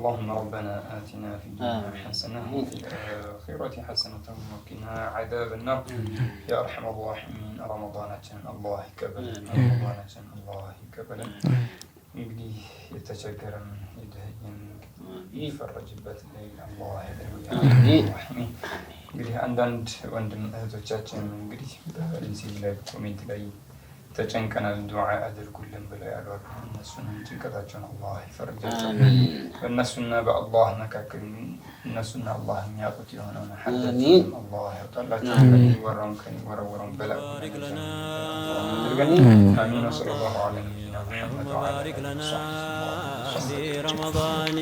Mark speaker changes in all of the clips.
Speaker 1: اللهم ربنا آتنا في الدنيا حسنة وفي الآخرة حسنة وقنا عذاب النار يا أرحم الراحمين رمضاننا الله يقبل رمضاننا الله يقبل እንግዲህ የተቸገረን የደህየን ይፈረጅበት الله يدعي እንግዲህ አንዳንድ ወንድም እህቶቻችን እንግዲህ በዚህ ላይ ኮሜንት ላይ ተጨንቀናል ዱዓ አድርጉልን ብለው ያሉ እነሱን ጭንቀታቸውን አላህ ይፈርጃቸው በእነሱና በአላህ መካከል እነሱና አላህ የሚያውቁት የሆነውን ሐዲስ አላህ ያውጣላቸው ከሚወራውን ከሚወረወረውን በላ አሚን ወሰለላሁ ዐለይሂ محمد وبارك لنا في رمضان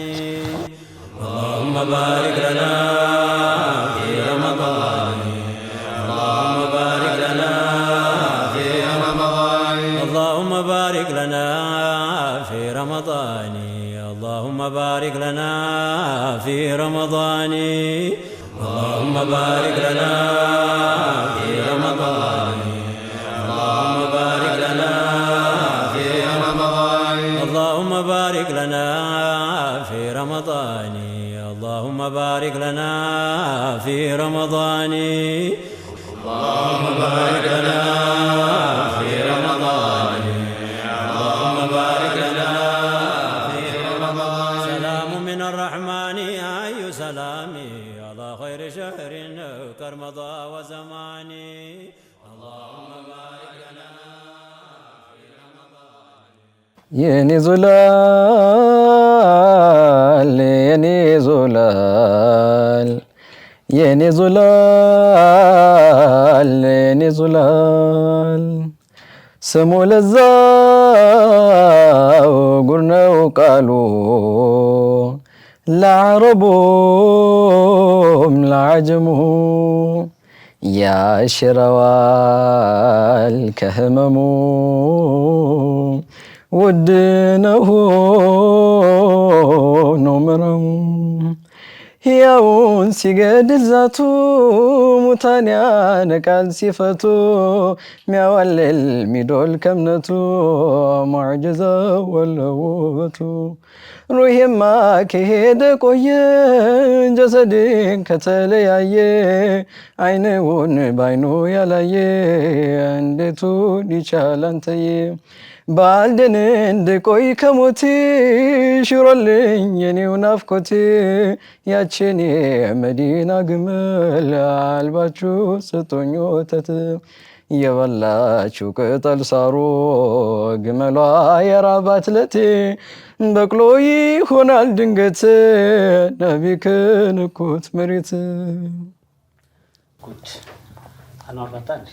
Speaker 1: اللهم بارك لنا في رمضان اللهم بارك لنا في رمضان اللهم بارك لنا في رمضان اللهم بارك لنا في رمضان اللهم بارك لنا في رمضان اللهم بارك لنا اللهم بارك لنا في رمضان اللهم بارك لنا في رمضان اللهم بارك لنا في رمضان اللهم بارك لنا في رمضان سلام من الرحمن أي سلام على خير شهر كرمضان وزماني اللهم بارك لنا
Speaker 2: የኔ ዞላል የኔ ዞላል የኔ ዞላል የኔ ዞላል ስሙ ለዛው ጉር ነው ቃሉ ለዓረቡም ለዓጀሙ ያሽረዋል ከህመሙ ውድነሁ ነው መረሙ ሕያውን ሲገድል ዛቱ ሙታን ያነቃል ሲፈቱ ሚያዋልል ሚዶል ከእምነቱ ሙዕጅዛው ወለው ውበቱ ሩሄማ ከሄደ ቆየ ጀሰድን ከተለያየ አይንውን ባይኑ ያላየ እንዴቱን ይቻል አንተዬ ባልደን እንድቆይ ከሞቴ ሽሮልኝ የኔው ናፍቆቴ ያችን የመዲና ግመል አልባችሁ ስጡኝ ወተት የበላችሁ ቅጠል ሳሩ ግመሏ የራባት ለቴ በቅሎ ይሆናል ድንገት ነቢ ከንኩት መሬት
Speaker 3: ጉድ አናወጣን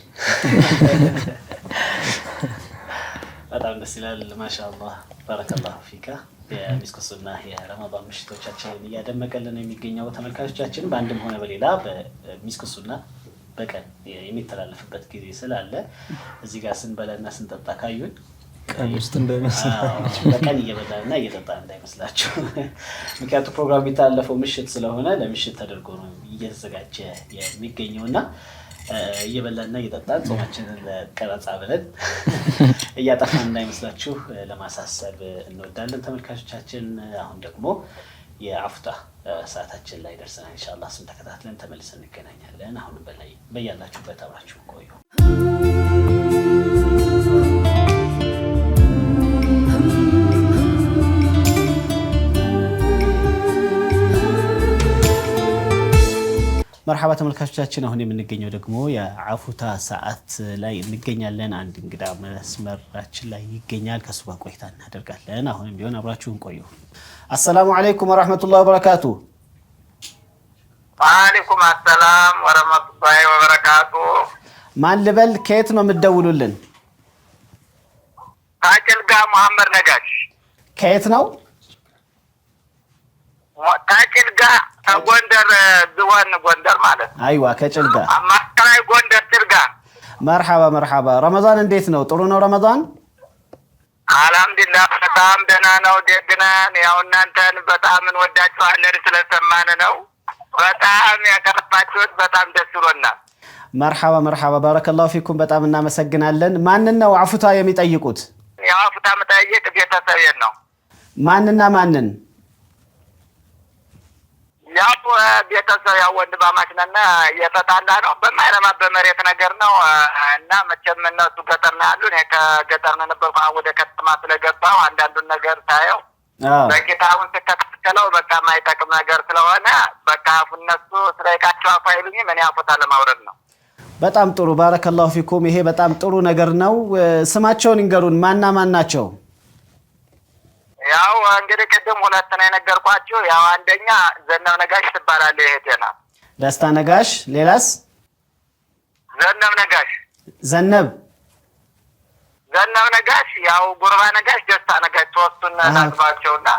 Speaker 3: በጣም ደስ ይላል። ማሻአላህ ባረከላሁ ፊካ። የሚስኩሱና የረመዳን ምሽቶቻችንን እያደመቀልን የሚገኘው ተመልካቾቻችን በአንድም ሆነ በሌላ በሚስኩሱና በቀን የሚተላለፍበት ጊዜ ስላለ እዚህ ጋር ስንበላና ስንጠጣ ካዩን
Speaker 2: ቀን ውስጥ እንዳይመስላችሁ
Speaker 3: በቀን እየበላንና እየጠጣን እንዳይመስላችሁ። ምክንያቱም ፕሮግራም የሚተላለፈው ምሽት ስለሆነ ለምሽት ተደርጎ ነው እየተዘጋጀ የሚገኘውና እየበላንና እየጠጣን ጾማችንን ለቀረጻ ብለን እያጠፋን እንዳይመስላችሁ ለማሳሰብ እንወዳለን ተመልካቾቻችን። አሁን ደግሞ የአፍታ ሰዓታችን ላይ ደርሰናል። ኢንሻአላህ እሱን ተከታትለን ተመልሰን እንገናኛለን። አሁንም በያላችሁበት አብራችሁ ቆዩ። መርሐባ ተመልካቾቻችን፣ አሁን የምንገኘው ደግሞ የአፉታ ሰዓት ላይ እንገኛለን። አንድ እንግዳ መስመራችን ላይ ይገኛል። ከሱ ጋር ቆይታ እናደርጋለን። አሁንም ቢሆን አብራችሁን ቆዩ። አሰላሙ አለይኩም ወራህመቱላሂ ወበረካቱ።
Speaker 4: ወአለይኩም አሰላም ወራህመቱላሂ ወበረካቱ።
Speaker 3: ማን ልበል? ከየት ነው የምትደውሉልን?
Speaker 4: ታጭልጋ መሐመድ ነጋሽ።
Speaker 3: ከየት ነው?
Speaker 4: ታጭልጋ ጎንደር ዝዋን ጎንደር ማለት ነው።
Speaker 3: አይዋ ከጭልጋ
Speaker 4: አማካይ ጎንደር ጭልጋ።
Speaker 3: መርሐባ መርሐባ። ረመዳን እንዴት ነው? ጥሩ ነው ረመዳን?
Speaker 4: አልሐምዱሊላህ በጣም ደህና ነው። ደግነን ያው እናንተን በጣም እንወዳችኋለን ስለሰማን ነው። በጣም ያቀረባችሁት በጣም ደስ ብሎናል።
Speaker 3: መርሐባ መርሐባ። ባረከላሁ ፊኩም። በጣም እናመሰግናለን። ማንን ነው አፉታ የሚጠይቁት?
Speaker 4: ያው አፉታ መጠየቅ ቤተሰቤን ነው።
Speaker 3: ማንና ማንን?
Speaker 4: ያው ቤተሰብ ያው ወንድማማች ነን የተጣላ ነው በማይረባ በመሬት ነገር ነው እና መቼም እነሱ ገጠር ነው ያሉ እኔ ከገጠር ነው ነበርኩ ወደ ከተማ ስለገባው አንዳንዱን ነገር ታየው በቂታውን ተከተለው በቃ ማይጠቅም ነገር ስለሆነ በቃ እነሱ ስለይቃቸው አፋይሉኝ ምን ያፈታ ለማውረድ ነው
Speaker 3: በጣም ጥሩ ባረከላሁ ፊኩም ይሄ በጣም ጥሩ ነገር ነው ስማቸውን እንገሩን ማና ማን ናቸው
Speaker 4: ያው እንግዲህ ቀደም ሁለት ነው የነገርኳችሁ ያው አንደኛ ዘነብ ነጋሽ ትባላለች እህቴና
Speaker 3: ደስታ ነጋሽ ሌላስ
Speaker 4: ዘነብ ነጋሽ
Speaker 3: ዘነብ
Speaker 4: ነጋሽ ያው ጉርባ ነጋሽ ደስታ ነጋሽ ሶስቱን ናቅፋቸውና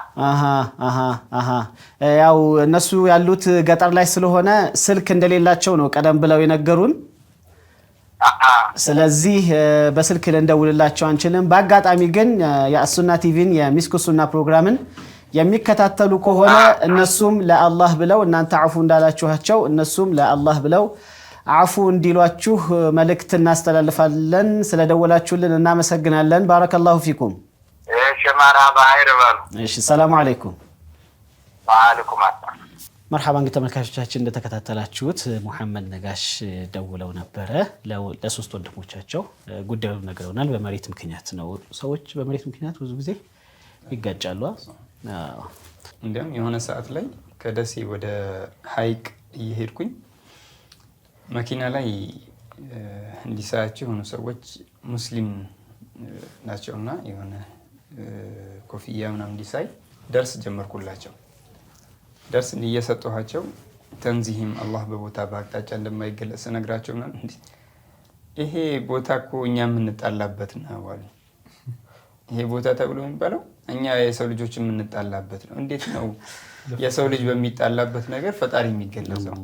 Speaker 3: ያው እነሱ ያሉት ገጠር ላይ ስለሆነ ስልክ እንደሌላቸው ነው ቀደም ብለው የነገሩን ስለዚህ በስልክ ለእንደውልላቸው አንችልም በአጋጣሚ ግን የአሱና ቲቪን የሚስኩሱና ፕሮግራምን የሚከታተሉ ከሆነ እነሱም ለአላህ ብለው እናንተ አፉ እንዳላችኋቸው እነሱም ለአላህ ብለው አፉ እንዲሏችሁ መልእክት እናስተላልፋለን ስለደወላችሁልን እናመሰግናለን ባረከላሁ ፊኩም
Speaker 4: እሺ ማራባ አይረባሉ
Speaker 3: እሺ ሰላም አለይኩም
Speaker 4: ወአለይኩም አሰላም
Speaker 3: مرحبا ተመልካቾቻችን እንደተከታተላችሁት መሐመድ ነጋሽ ደውለው ነበር ለሶስት ወንድሞቻቸው ጉዳዩን ነገሩናል በመሬት ምክንያት ነው ሰዎች በመሬት ምክንያት ብዙ ጊዜ ይጋጫሉ
Speaker 1: እንደም የሆነ ሰዓት ላይ ከደሴ ወደ ሐይቅ እየሄድኩኝ መኪና ላይ እንዲሳያቸው ሆነ ሰዎች ሙስሊም ናቸውና የሆነ ኮፍያ ምናምን እንዲሳይ ደርስ ጀመርኩላቸው ደርስ እየሰጠኋቸው ተንዚህም አላህ በቦታ በአቅጣጫ እንደማይገለጽ ነግራቸው ነው ይሄ ቦታ እኮ እኛ የምንጣላበት ነው አሉ ይሄ ቦታ ተብሎ የሚባለው እኛ የሰው ልጆች የምንጣላበት ነው እንዴት ነው የሰው ልጅ በሚጣላበት ነገር ፈጣሪ የሚገለጸው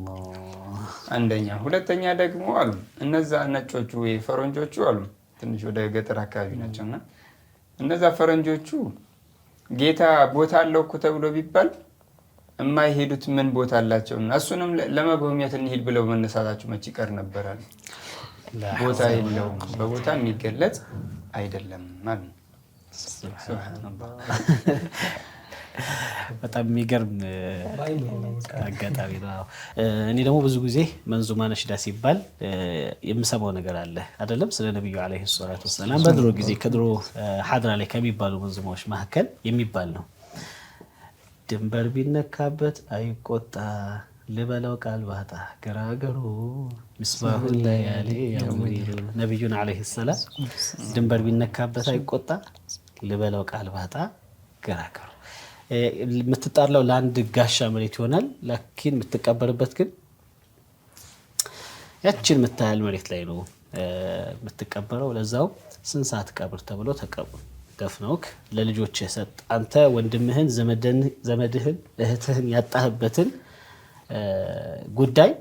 Speaker 1: አንደኛ ሁለተኛ ደግሞ አሉ እነዛ ነጮቹ ወይ ፈረንጆቹ አሉ ትንሽ ወደ ገጠር አካባቢ ናቸውና እነዛ ፈረንጆቹ ጌታ ቦታ አለው እኮ ተብሎ ቢባል የማይሄዱት ምን ቦታ አላቸውና እሱንም ለመጎብኘት እንሂድ ብለው መነሳታቸው መች ይቀር ነበራል ቦታ የለውም በቦታ የሚገለጽ አይደለም ማለት ሱብሃንአላህ
Speaker 3: በጣም የሚገርም አጋጣሚ ነው እኔ ደግሞ ብዙ ጊዜ መንዙማ ነሽዳ ሲባል የምሰማው ነገር አለ አይደለም ስለ ነብዩ አለይሂ ሰላቱ ወሰለም በድሮ ጊዜ ከድሮ ሐድራ ላይ ከሚባሉ መንዙማዎች መካከል የሚባል ነው ድንበር ቢነካበት አይቆጣ ለበለው ቃል ባታ ገራገሩ ምስባሁ ለያሊ ያሙዲሩ ነብዩና አለይሂ ሰላም ድንበር ቢነካበት አይቆጣ ለበለው ቃል ባታ ገራገሩ የምትጣላው ለአንድ ጋሻ መሬት ይሆናል ላኪን የምትቀበርበት ግን ያችን መታያል መሬት ላይ ነው የምትቀበረው ለዛው ስንት ሰዓት ቀብር ተብሎ ተቀብሩ ደፍነውክ ለልጆች የሰጥ አንተ ወንድምህን ዘመድህን እህትህን ያጣህበትን ጉዳይ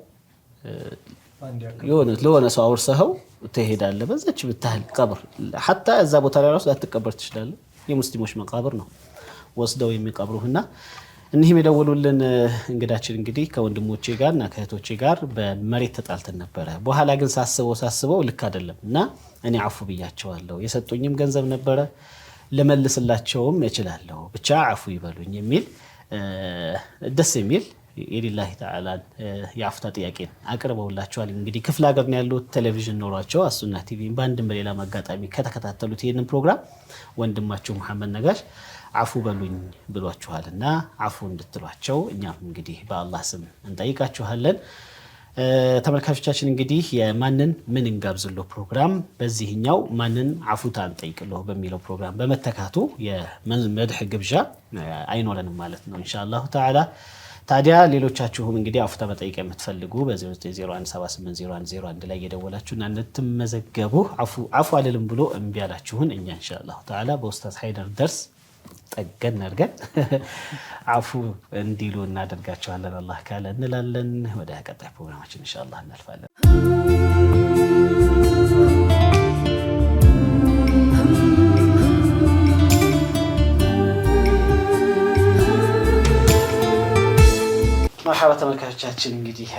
Speaker 3: ለሆነ ሰው አውርሰኸው ትሄዳለህ በዛች ብታህል ቀብር حتى እዛ ቦታ ላይ ራሱ ላትቀበር ትችላለህ የሙስሊሞች መቃብር ነው ወስደው የሚቀብሩህና እነዚህ የደወሉልን እንግዳችን እንግዲህ ከወንድሞቼ ጋርና ከእህቶቼ ጋር በመሬት ተጣልተን ነበር በኋላ ግን ሳስበው ልክ አይደለምና እኔ አፉ ብያቸዋለሁ የሰጡኝም ገንዘብ ነበር ለመልስላቸውም እችላለሁ ብቻ አፉ ይበሉኝ የሚል ደስ የሚል ኢላሂ ተዓላ ያፍታ ጥያቄን አቅርበውላቸዋል እንግዲህ ክፍለ ሀገር ነው ያለው ቴሌቪዥን ኖሯቸው አሱና ቲቪ ባንድም በሌላ ማጋጣሚ ከተከታተሉት ይሄንን ፕሮግራም ወንድማቸው መሐመድ ነጋሽ አፉ በሉኝ ብሏቸዋልና አፉ እንድትሏቸው እኛም እንግዲህ በአላህ ስም እንጠይቃችኋለን ተመልካቾቻችን እንግዲህ የማንን ምን እንጋብዝሎ ፕሮግራም በዚህኛው ማንን አፉታ እንጠይቅሎ በሚለው ፕሮግራም በመተካቱ የመድህ ግብዣ አይኖረንም ማለት ነው ኢንሻአላህ ተዓላ ታዲያ ሌሎቻችሁም እንግዲህ አፉታ መጠይቅ የምትፈልጉ በ0901780101 ላይ እየደወላችሁና እንድትመዘገቡ አፉ አለልም ብሎ እምቢ ያላችሁን እኛ ኢንሻአላህ ተዓላ በኡስታዝ ሃይደር ደርስ ጠገን አድርገን አፉ እንዲሉ እናደርጋቸዋለን አላህ ካለ እንላለን ወደ ቀጣይ ፕሮግራማችን ኢንሻአላህ እናልፋለን مرحبا ተመልካቾቻችን እንግዲህ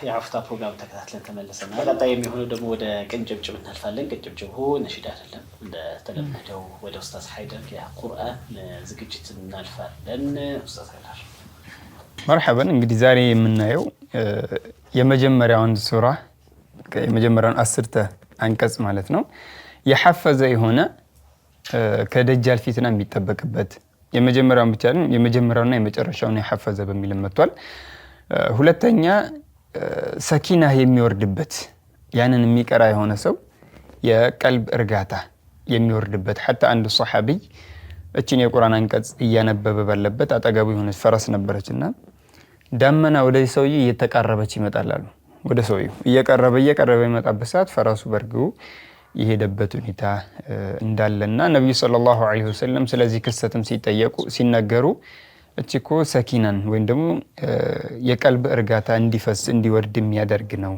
Speaker 3: የአፍታ ፕሮግራም ተከታትለን ተመለሰናል ቀጣይ የሚሆነው ደግሞ ወደ ቅንጭብጭብ እናልፋለን ቅንጭብጭቡ ነሽዳ አይደለም እንደ ተለመደው ወደ ኡስታዝ ሃይደር የቁርአን ዝግጅት እናልፋለን ኡስታዝ ሃይደር
Speaker 1: مرحبا እንግዲህ ዛሬ የምናየው የመጀመሪያውን ሱራ የመጀመሪያውን 10 አንቀጽ ማለት ነው የሐፈዘ የሆነ ከደጃል ፊትና የሚጠበቅበት የመጀመሪያውን ብቻ አይደለም የመጀመሪያውና የመጨረሻውን የሐፈዘ በሚል መጥቷል ሁለተኛ ሰኪና የሚወርድበት ያንን የሚቀራ የሆነ ሰው የቀልብ እርጋታ የሚወርድበት حتى አንድ ሱሐቢ እቺን የቁርአን አንቀጽ እያነበበ ባለበት አጠገቡ የሆነች ፈረስ ነበረችና ዳመና ወደ ሰውዬ እየተቃረበች ይመጣላሉ ወደ ሰውዬው እየቀረበ ይመጣበት ሰዓት ፈረሱ በርግው ይሄደበት ሁኔታ እንዳለና ነብዩ ሰለላሁ ዐለይሂ ወሰለም ስለዚህ ክስተትም ሲጠየቁ ሲናገሩ እቺኮ ሰኪናን ወይም ደግሞ የቀልብ እርጋታ እንዲፈስ እንዲወርድ የሚያደርግ ነው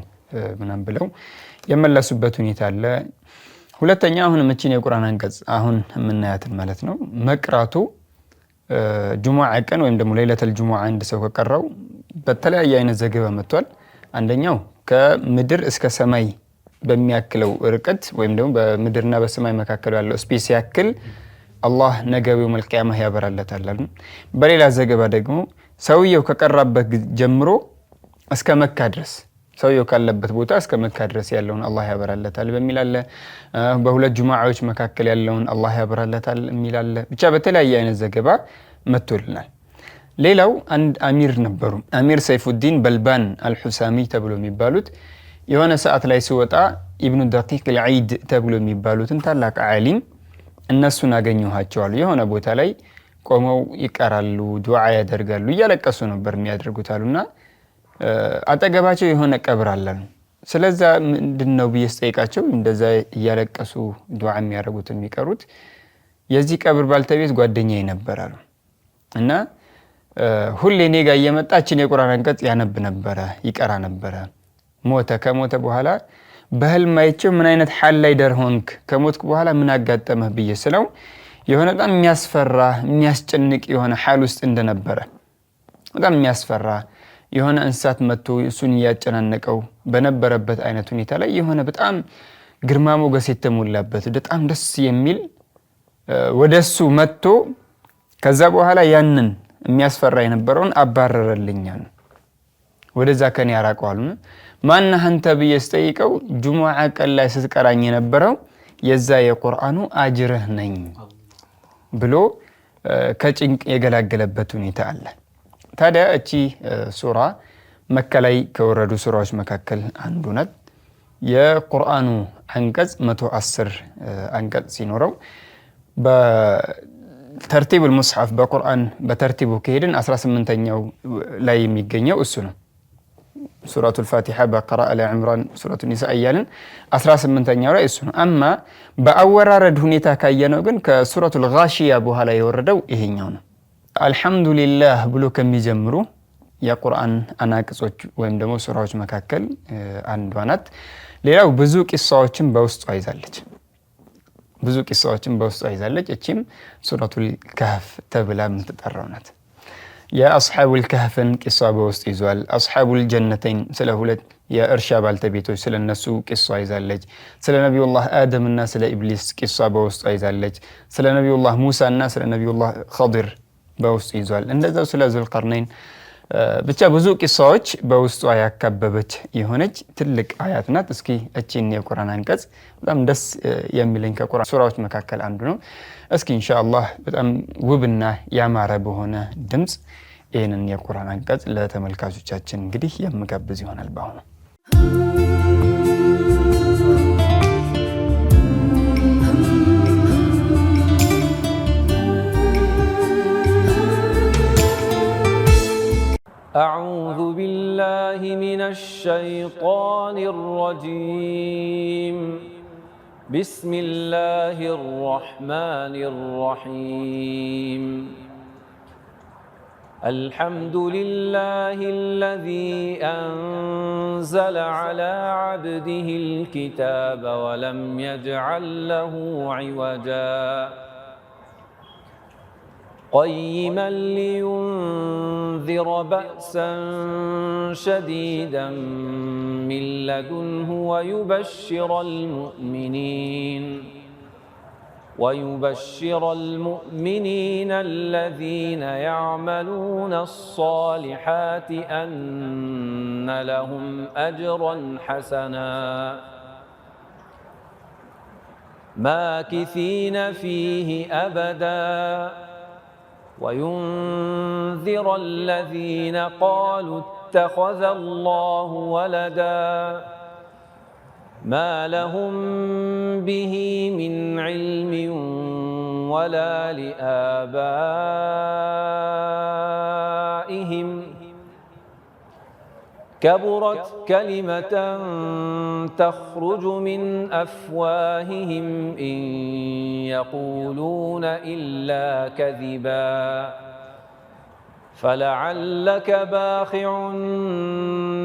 Speaker 1: ምናም ብለው የመለሱበት ሁኔታ አለ ሁለተኛ አሁን እቺን የቁርአን አንቀጽ አሁን የምናያትን ማለት ነው መቅራቱ ጁሙዓ ቀን ወይም ደግሞ ለይለተል ጁሙዓ አንድ ሰው ከቀራው በተለያየ አይነት ዘገባ መጥቷል አንደኛው ከምድር እስከ ሰማይ በሚያክለው ርቀት ወይም ደግሞ በምድርና በሰማይ መካከል ያለው ስፔስ ያክል አላህ ነገው መልቂያማ ያበራለታል በሌላ ዘገባ ደግሞ ሰውየው ከቀራበት ጀምሮ እስከ መካ ድረስ ሰውየው ካለበት ቦታ እስከ መካ ድረስ ያለውን አላህ ያበራለታል በሚላለ በሁለት ጁማዓዎች መካከል ያለውን አላህ ያበራለታል የሚላለ ብቻ በተለያየ አይነት ዘገባ መጥቶልናል ሌላው አንድ አሚር ነበሩ አሚር ሰይፉዲን በልባን አልሁሳሚ ተብሎ የሚባሉት የሆነ ሰዓት ላይ ሲወጣ ኢብኑ ደቂቅ አልዒድ ተብሎ የሚባሉትን ታላቅ ዓሊም እነሱን አገኘኋቸዋል የሆነ ቦታ ላይ ቆመው ይቀራሉ ዱዓ ያደርጋሉ እያለቀሱ ነበር የሚያደርጉት አሉና አጠገባቸው የሆነ ቀብር አለ ስለዛ ምንድነው በየስጠይቃቸው እንደዛ እያለቀሱ ዱዓ የሚያደርጉት የሚቀሩት የዚህ ቀብር ባልተቤት ጓደኛዬ ነበራሉ እና ሁሌ እኔ ጋር እየመጣችን የቁርአን አንቀጽ ያነብ ነበር ይቀራ ነበር ከሞተ በኋላ በህልም አይቼው ምን አይነት ሐል ላይ ደርሆንክ ከሞትክ በኋላ ምን አጋጠመህ በየስለው የሆነ በጣም የሚያስፈራ የሚያስጨንቅ የሆነ ሐል ውስጥ እንደነበረ በጣም የሚያስፈራ የሆነ እንስሳት መጥቶ እሱን ያጨናነቀው በነበረበት አይነት ሁኔታ ላይ የሆነ በጣም ግርማ ሞገስ የተሞላበት በጣም ደስ የሚል ወደሱ መጥቶ ከዛ በኋላ ያንን የሚያስፈራ የነበረውን አባረረልኛል ወደዛ ከኔ ያራቀዋል ማን አንተ በየስጠይቀው ጁሙዓ ቀን ላይ ስትቀራኝ የነበረው የዛ የቁርአኑ አጅርህ ነኝ ብሎ ከጭንቅ የገላገለበት ሁኔታ አለ ታዲያ እቺ ሱራ መካ ላይ ከወረዱ ሱራዎች መካከል አንዱ ናት የቁርአኑ አንቀጽ 110 አንቀጽ ሲኖረው በተርቲብ المصحف በቁርአን በተርቲቡ ከሄድን 18ኛው ላይ የሚገኘው እሱ ነው ሱረቱ الفاتحة በቀራ አለ ዕምራን ሱረቱ ኒሳ እያልን 18ኛው ላይ እሱ ነው አማ በአወራረድ ሁኔታ ካየነው ግን ከሱረቱ الغاشية በኋላ የወረደው ይሄኛው ነው አልহামዱሊላህ ብሎ ከሚጀምሩ የቁርአን አናቅጾች ወይም ደግሞ ሱራዎች መካከል አንዷ ናት ሌላው ብዙ ቂሳዎችን በውስጡ ይዛለች እቺም ሱረቱል ከህፍ ተብላ የምትጠራው ናት የአስሐቡል ከህፍን ቂሳ በውስጡ ይዟል አስሐቡል ጀነተይን ስለ ሁለት የእርሻ ባልተቤቶች ስለነሱ ቂሳ ይዛለች ስለ ነብዩላህ አደምና ስለ ኢብሊስ ቂሳ በውስጡ ይዛለች ስለ ነብዩላህ ሙሳና ስለ ነብዩላህ ኸድር በውስጡ ይዟል እንደዛው ስለ ዙልቀርነይን ብቻ ብዙ ቂሳዎች በውስጡ ያካበበች የሆነች ትልቅ አያት ናት እስኪ እቺን የቁርአን አንቀጽ በጣም ደስ የሚለኝ ከቁርአን ሱራዎች መካከል አንዱ ነው እስኪ ኢንሻአላህ በጣም ውብና ያማረ በሆነ ድምጽ ይሄንን የቁርአን አንቀጽ ለተመልካቾቻችን እንግዲህ የምጋብዝ ይሆናል ባሁን
Speaker 5: أعوذ بالله من الشيطان الرجيم بسم الله الرحمن الرحيم الحمد لله الذي أنزل على عبده الكتاب ولم يجعل له عوجا قيما لينذر بأسا شديدا من لدنه ويبشر المؤمنين ويبشر المؤمنين الذين يعملون الصالحات أن لهم أجرا حسنا ماكثين فيه أبدا وينذر الذين قالوا اتخذ الله ولدا ما لهم به من علم ولا لآبائهم كبرت كلمة تخرج من أفواههم إن يقولون إلا كذبا فلعلك باخع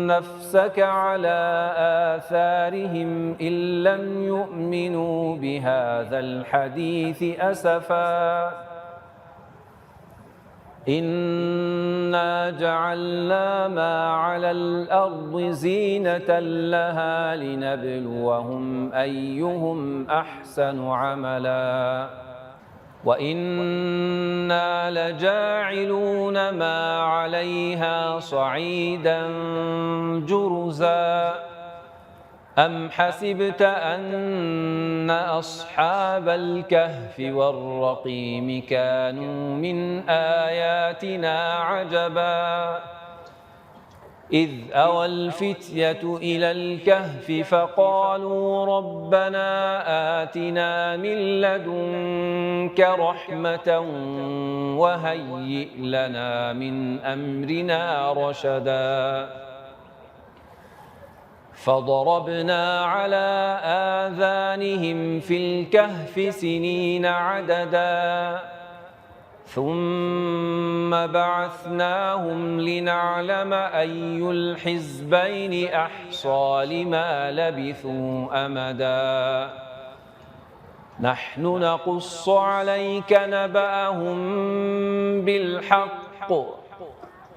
Speaker 5: نفسك على آثارهم إن لم يؤمنوا بهذا الحديث أسفا إنا جعلنا ما على الأرض زينة لها لنبلوهم أيهم أحسن عملا وإنا لجاعلون ما عليها صعيدا جرزا أم حسبت أن أصحاب الكهف والرقيم كانوا من آياتنا عجبا إذ أوى الفتية إلى الكهف فقالوا ربنا آتنا من لدنك رحمة وهيئ لنا من أمرنا رشدا فضربنا على آذانهم في الكهف سنين عددا ثم بعثناهم لنعلم أي الحزبين أحصى لما لبثوا أمدا نحن نقص عليك نبأهم بالحق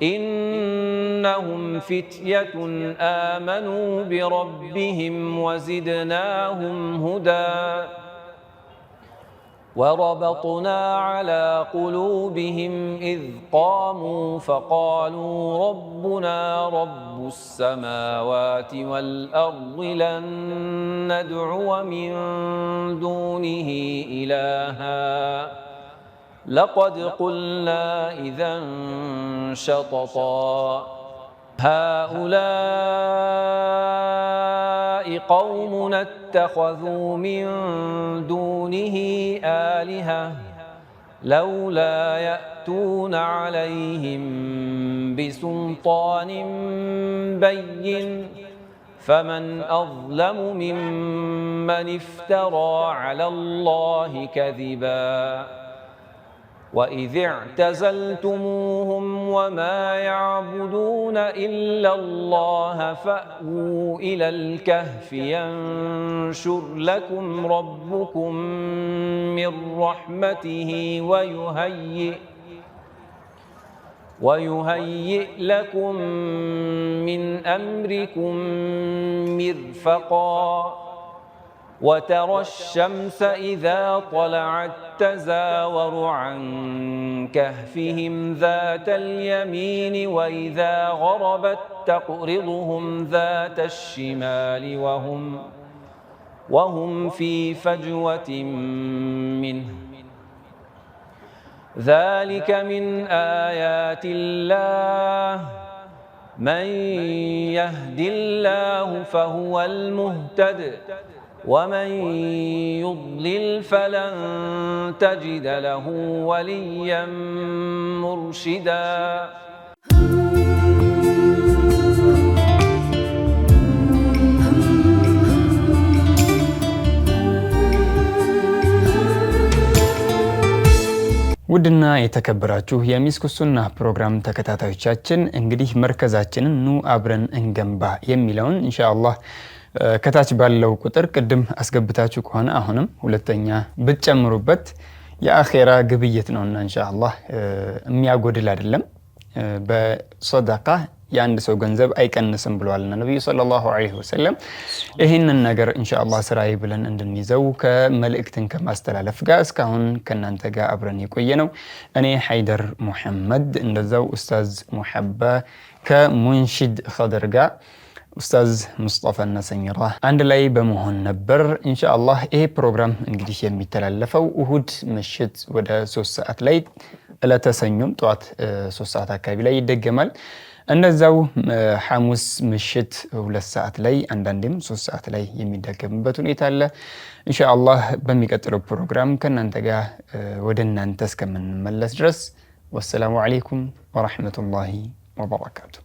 Speaker 5: إنهم فتية آمنوا بربهم وزدناهم هدى وربطنا على قلوبهم إذ قاموا فقالوا ربنا رب السماوات والأرض لن ندعو من دونه إلها لقد قلنا إذا شططا هؤلاء قومنا اتخذوا من دونه آلهة لولا يأتون عليهم بسلطان بين فمن أظلم ممن افترى على الله كذبا وإذ اعتزلتموهم وما يعبدون إلا الله فأووا إلى الكهف ينشر لكم ربكم من رحمته ويهيئ لكم من أمركم مرفقا وترى الشمس إذا طلعت تزاور عن كهفهم ذات اليمين وإذا غربت تقرضهم ذات الشمال وهم في فجوة منه ذلك من آيات الله من يهد الله فهو المهتد ومن يضلل فلن تجد له وليا مرشدا
Speaker 2: ውድና የተከበራችሁ የሚስኩ ሱና ፕሮግራም ተከታታዮቻችን እንግዲህ መርከዛችንን ኑ አብረን እንገንባ የሚለውን ኢንሻአላህ ከታች ባለው ቁጥር ቅድም አስገብታችሁ ከሆነ አሁንም ሁለተኛ ብትጨምሩበት የአኺራ ግብይት ነውና ኢንሻአላህ የሚያጎድል አይደለም በሰደቃ የአንድ ሰው ገንዘብ አይቀንስም ብለዋልና ነብዩ ሰለላሁ ዐለይሂ ወሰለም። ይህንን ነገር ኢንሻአላህ ስራዬ ብለን እንድንይዘው ከመልእክትን ከማስተላለፍ ጋር እስካሁን ከናንተ ጋር አብረን የቆየ ነው። እኔ ሐይደር ሙሐመድ እንደዛው ኡስታዝ ሙሐባ ከሙንሺድ ኸድር ጋር ኡስታዝ ሙስጠፋና ሰሚራ አንድ ላይ በመሆን ነበር። ኢንሻአላህ ይሄ ፕሮግራም እንግዲህ የሚተላለፈው እሁድ ምሽት ወደ 3 ሰዓት ላይ ዕለተ ሰኞም ጠዋት 3 ሰዓት አካባቢ ላይ ይደገማል። እንደዛው ሐሙስ ምሽት 2 ሰዓት ላይ አንዳንዴም 3 ሰዓት ላይ የሚደገምበት ሁኔታ አለ። ኢንሻአላህ በሚቀጥለው ፕሮግራም ከናንተ ጋር ወደ እናንተ እስከምንመለስ ድረስ ወሰላሙ አለይኩም ወራህመቱላሂ ወበረካቱ።